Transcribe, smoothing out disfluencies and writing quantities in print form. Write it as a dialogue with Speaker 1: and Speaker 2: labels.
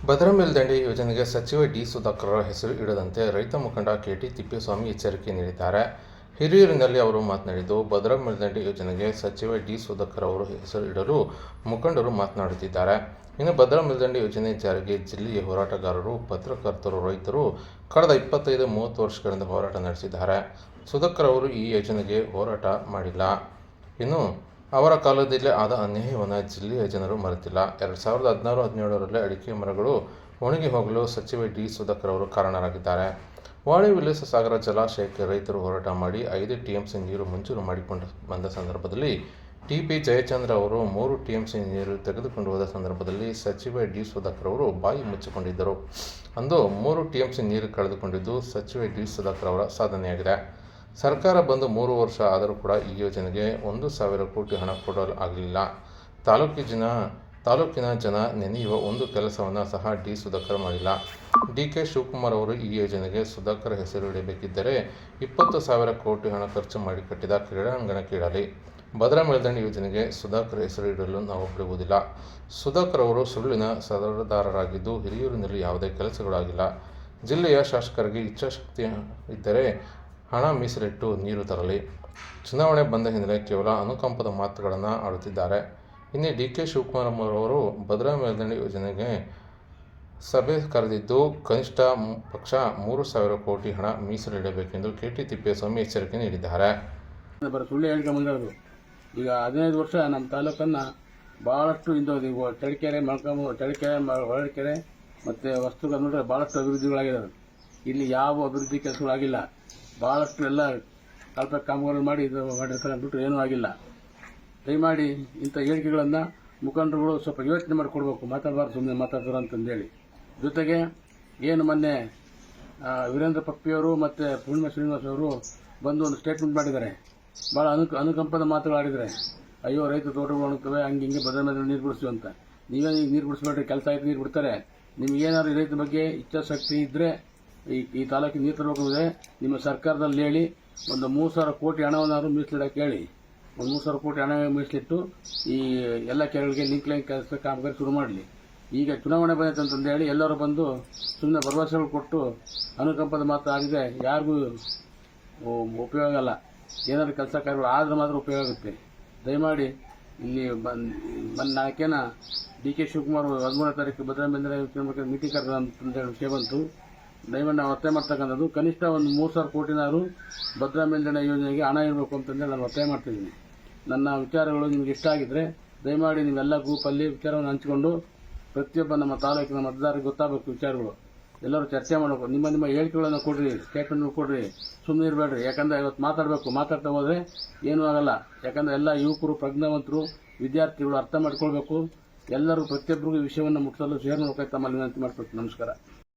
Speaker 1: ಭದ್ರಾ ಮೇಲ್ದಂಡೆ ಯೋಜನೆಗೆ ಸಚಿವ ಡಿ. ಸುಧಾಕರ್ ಹೆಸರು ಇಡದಂತೆ ರೈತ ಮುಖಂಡ ಕೆ.ಟಿ. ತಿಪ್ಪೇಸ್ವಾಮಿ ಎಚ್ಚರಿಕೆ ನೀಡಿದ್ದಾರೆ. ಹಿರಿಯೂರಿನಲ್ಲಿ ಅವರು ಮಾತನಾಡಿದ್ದು, ಭದ್ರಾ ಮೇಲ್ದಂಡೆ ಯೋಜನೆಗೆ ಸಚಿವ ಡಿ. ಸುಧಾಕರ್ ಅವರು ಹೆಸರು ಇಡಲು ಮುಖಂಡರು ಮಾತನಾಡುತ್ತಿದ್ದಾರೆ. ಇನ್ನು ಭದ್ರಾ ಮೇಲ್ದಂಡೆ ಯೋಜನೆ ಜಾರಿಗೆ ಜಿಲ್ಲೆಯ ಹೋರಾಟಗಾರರು, ಪತ್ರಕರ್ತರು, ರೈತರು ಕಳೆದ 25-30 ವರ್ಷಗಳಿಂದ ಹೋರಾಟ ನಡೆಸಿದ್ದಾರೆ. ಸುಧಾಕರ್ ಅವರು ಈ ಯೋಜನೆಗೆ ಹೋರಾಟ ಮಾಡಿಲ್ಲ. ಇನ್ನು ಅವರ ಕಾಲದಲ್ಲಿ ಆದ ಅನ್ಯಾಯವನ್ನು ಜಿಲ್ಲೆಯ ಜನರು ಮರೆತಿಲ್ಲ. 2016-17ರಲ್ಲಿ ಅಡಿಕೆ ಮರಗಳು ಒಣಗಿ ಹೋಗಲು ಸಚಿವ ಡಿ. ಸುಧಾಕರ್ ಅವರು ಕಾರಣರಾಗಿದ್ದಾರೆ. ವಾಣಿ ವಿಲಾಸ ಸಾಗರ ಜಲಾಶಯಕ್ಕೆ ರೈತರು ಹೋರಾಟ ಮಾಡಿ 5 ಟಿಎಂಸಿ ನೀರು ಮಂಜೂರು ಮಾಡಿಕೊಂಡು ಬಂದ ಸಂದರ್ಭದಲ್ಲಿ ಟಿ.ಪಿ. ಜಯಚಂದ್ರ ಅವರು 3 ಟಿಎಂಸಿ ನೀರು ತೆಗೆದುಕೊಂಡು ಹೋದ ಸಂದರ್ಭದಲ್ಲಿ ಸಚಿವ ಡಿ. ಸುಧಾಕರ್ ಅವರು ಬಾಯಿ ಮುಚ್ಚಿಕೊಂಡಿದ್ದರು. ಅಂದು 3 ಟಿಎಂಸಿ ನೀರು ಕಳೆದುಕೊಂಡಿದ್ದು ಸಚಿವ ಡಿ. ಸುಧಾಕರ್ ಅವರ ಸಾಧನೆಯಾಗಿದೆ. ಸರ್ಕಾರ ಬಂದು 3 ವರ್ಷ ಆದರೂ ಕೂಡ ಈ ಯೋಜನೆಗೆ 1,000 ಕೋಟಿ ಹಣ ಕೊಡಲು ಆಗಲಿಲ್ಲ. ತಾಲೂಕಿನ ಜನ ನೆನೆಯುವ ಒಂದು ಕೆಲಸವನ್ನು ಸಹ ಡಿ. ಸುಧಾಕರ್ ಮಾಡಿಲ್ಲ. ಡಿ.ಕೆ. ಶಿವಕುಮಾರ್ ಅವರು ಈ ಯೋಜನೆಗೆ ಸುಧಾಕರ್ ಹೆಸರು ಇಡಬೇಕಿದ್ದರೆ 20,000 ಕೋಟಿ ಹಣ ಖರ್ಚು ಮಾಡಿ ಕಟ್ಟಿದ ಕ್ರೀಡಾಂಗಣಕ್ಕೆ ಇಡಲಿ. ಭದ್ರಾ ಮೇಲ್ದಂಡೆ ಯೋಜನೆಗೆ ಸುಧಾಕರ್ ಹೆಸರು ಇಡಲು ನಾವು ಬಿಡುವುದಿಲ್ಲ. ಸುಧಾಕರ್ ಅವರು ಸುಳ್ಳಿನ ಸರದಾರರಾಗಿದ್ದು ಹಿರಿಯೂರಿನಲ್ಲಿ ಯಾವುದೇ ಕೆಲಸಗಳು ಆಗಿಲ್ಲ. ಜಿಲ್ಲೆಯ ಶಾಸಕರಿಗೆ ಇಚ್ಛಾಶಕ್ತಿ ಇದ್ದರೆ ಹಣ ಮೀಸಲಿಟ್ಟು ನೀರು ತರಲಿ. ಚುನಾವಣೆ ಬಂದ ಹಿನ್ನೆಲೆ ಕೇವಲ ಅನುಕಂಪದ ಮಾತುಗಳನ್ನು ಆಡುತ್ತಿದ್ದಾರೆ. ಇನ್ನು ಡಿ.ಕೆ. ಶಿವಕುಮಾರ್ ಅವರು ಭದ್ರಾ ಮೇಲ್ದಂಡೆ ಯೋಜನೆಗೆ ಸಭೆ ಕರೆದಿದ್ದು ಕನಿಷ್ಠ ಪಕ್ಷ 3,000 ಕೋಟಿ ಹಣ ಮೀಸಲಿಡಬೇಕೆಂದು ಕೆ.ಟಿ. ತಿಪ್ಪೇಸ್ವಾಮಿ ಎಚ್ಚರಿಕೆ ನೀಡಿದ್ದಾರೆ.
Speaker 2: ಸುಳ್ಳು ಹೇಳ್ಕೊಂಬಂದವರು ಈಗ 15 ವರ್ಷ ನಮ್ಮ ತಾಲೂಕನ್ನು ಭಾಳಷ್ಟು ಹಿಂದೋದು. ತರೀಕೆರೆ ಹೊಳಕೆರೆ ಮತ್ತು ವಸ್ತುಗಳು ನೋಡಿದ್ರೆ ಭಾಳಷ್ಟು ಅಭಿವೃದ್ಧಿಗಳಾಗಿದ್ದಾವೆ. ಇಲ್ಲಿ ಯಾವ ಅಭಿವೃದ್ಧಿ ಕೆಲಸಗಳಾಗಿಲ್ಲ. ಭಾಳಷ್ಟು ಎಲ್ಲ ಕಲ್ಪ ಕಾಮಗಾರಿ ಮಾಡಿ ಮಾಡಿರ್ತಾರೆ ಅಂದ್ಬಿಟ್ಟು ಏನೂ ಆಗಿಲ್ಲ. ದಯಮಾಡಿ ಇಂಥ ಹೇಳಿಕೆಗಳನ್ನು ಮುಖಂಡರುಗಳು ಸ್ವಲ್ಪ ಯೋಚನೆ ಮಾಡಿಕೊಡ್ಬೇಕು. ಮಾತಾಡಬಾರ್ದು, ಸುಮ್ಮನೆ ಮಾತಾಡ್ತಾರೆ ಅಂತಂದೇಳಿ. ಜೊತೆಗೆ ಏನು ಮೊನ್ನೆ ವೀರೇಂದ್ರ ಪಪ್ಪಿಯವರು ಮತ್ತು ಪೂರ್ಣಿಮಾ ಶ್ರೀನಿವಾಸ್ ಅವರು ಬಂದು ಒಂದು ಸ್ಟೇಟ್ಮೆಂಟ್ ಮಾಡಿದ್ದಾರೆ. ಭಾಳ ಅನುಕಂಪದ ಮಾತುಗಳಾಡಿದ್ದಾರೆ. ಅಯ್ಯೋ ರೈತರು ತೋಟಗಳು ಒಣಗ್ತವೆ, ಹಿಂಗೆ ಭದ್ರಾ ಮೇಲೆ ನೀರು ಬಿಡಿಸ್ತೀವಿ ಅಂತ. ನೀವೇ ಈಗ ನೀರು ಬಿಡಿಸ್ಬೇಡ್ರಿ, ಕೆಲಸ ಆಯ್ತು ನೀರು ಬಿಡ್ತಾರೆ. ನಿಮಗೇನಾದ್ರು ರೈತರ ಬಗ್ಗೆ ಇಚ್ಛಾಶಕ್ತಿ ಇದ್ದರೆ ಈ ತಾಲೂಕಿಗೆ ನೀರು ತರಬೇಕಾದ್ರೆ ನಿಮ್ಮ ಸರ್ಕಾರದಲ್ಲಿ ಹೇಳಿ ಒಂದು 3,000 ಕೋಟಿ ಹಣವನ್ನಾದ್ರೂ ಮೀಸಲಿಡಕ್ಕೆ ಹೇಳಿ. ಒಂದು 3,000 ಕೋಟಿ ಹಣ ಮೀಸಲಿಟ್ಟು ಈ ಎಲ್ಲ ಕೆರೆಗಳಿಗೆ ಲಿಂಕ್ ಲೈನ್ ಕೆಲಸ ಕಾಮಗಾರಿ ಶುರು ಮಾಡಲಿ. ಈಗ ಚುನಾವಣೆ ಬಂದೈತೆ ಅಂತಂದು ಹೇಳಿ ಎಲ್ಲರೂ ಬಂದು ಸುಮ್ಮನೆ ಭರವಸೆಗಳು ಕೊಟ್ಟು ಅನುಕಂಪದ ಮಾತು ಆಗಿದೆ ಯಾರಿಗೂ ಉಪಯೋಗ ಅಲ್ಲ. ಏನಾದರೂ ಕೆಲಸ ಕಾರ್ಯಗಳು ಆದ್ರೆ ಮಾತ್ರ ಉಪಯೋಗ ಆಗುತ್ತೆ. ದಯಮಾಡಿ ಇಲ್ಲಿ ನಾಲ್ಕೇನ ಡಿ.ಕೆ. ಶಿವಕುಮಾರ್ 13ನೇ ತಾರೀಕು ಭದ್ರಾ ಮೇಲ್ದಂಡೆ ಮೀಟಿಂಗ್ ಕರೆದ ಅಂತಂದೇಳಿ ವಿಷಯ ಬಂತು. ದಯಮಾಡಿ ನಾವು ಒತ್ತಾಯ ಮಾಡ್ತಕ್ಕಂಥದ್ದು ಕನಿಷ್ಠ ಒಂದು 3,000 ಕೋಟಿನಾದ್ರು ಭದ್ರಾ ಮೇಲ್ದಂಡೆ ಯೋಜನೆಗೆ ಹಣ ಇರಬೇಕು ಅಂತಂದೇಳಿ ನಾನು ಒತ್ತಾಯ ಮಾಡ್ತಿದ್ದೀನಿ. ನನ್ನ ವಿಚಾರಗಳು ನಿಮ್ಗೆ ಇಷ್ಟ ಆಗಿದ್ರೆ ದಯಮಾಡಿ ನೀವೆಲ್ಲ ಗ್ರೂಪಲ್ಲಿ ವಿಚಾರವನ್ನು ಹಂಚಿಕೊಂಡು ಪ್ರತಿಯೊಬ್ಬ ನಮ್ಮ ತಾಲೂಕಿನ ಮತದಾರರಿಗೆ ಗೊತ್ತಾಗಬೇಕು ವಿಚಾರಗಳು. ಎಲ್ಲರೂ ಚರ್ಚೆ ಮಾಡಬೇಕು. ನಿಮ್ಮ ಹೇಳಿಕೆಗಳನ್ನು ಕೊಡ್ರಿ, ಸ್ಟೇಟ್ಮೆಂಟ್ ಕೊಡ್ರಿ, ಸುಮ್ಮನೆ ಇರಬೇಡ್ರಿ. ಯಾಕಂದ್ರೆ ಇವತ್ತು ಮಾತಾಡ್ತಾ ಹೋದ್ರೆ ಏನೂ ಆಗಲ್ಲ. ಯಾಕಂದ್ರೆ ಎಲ್ಲ ಯುವಕರು, ಪ್ರಜ್ಞಾವಂತರು, ವಿದ್ಯಾರ್ಥಿಗಳು ಅರ್ಥ ಮಾಡ್ಕೊಳ್ಬೇಕು. ಎಲ್ಲರೂ ಪ್ರತಿಯೊಬ್ಬರಿಗೂ ವಿಷಯವನ್ನು ಮುಟ್ಟಿಸಲು ಶೇರ್ ಮಾಡಬೇಕಾಗಿ ತಮ್ಮಲ್ಲಿ ವಿನಂತಿ ಮಾಡ್ಕೊಳ್ತೀನಿ. ನಮಸ್ಕಾರ.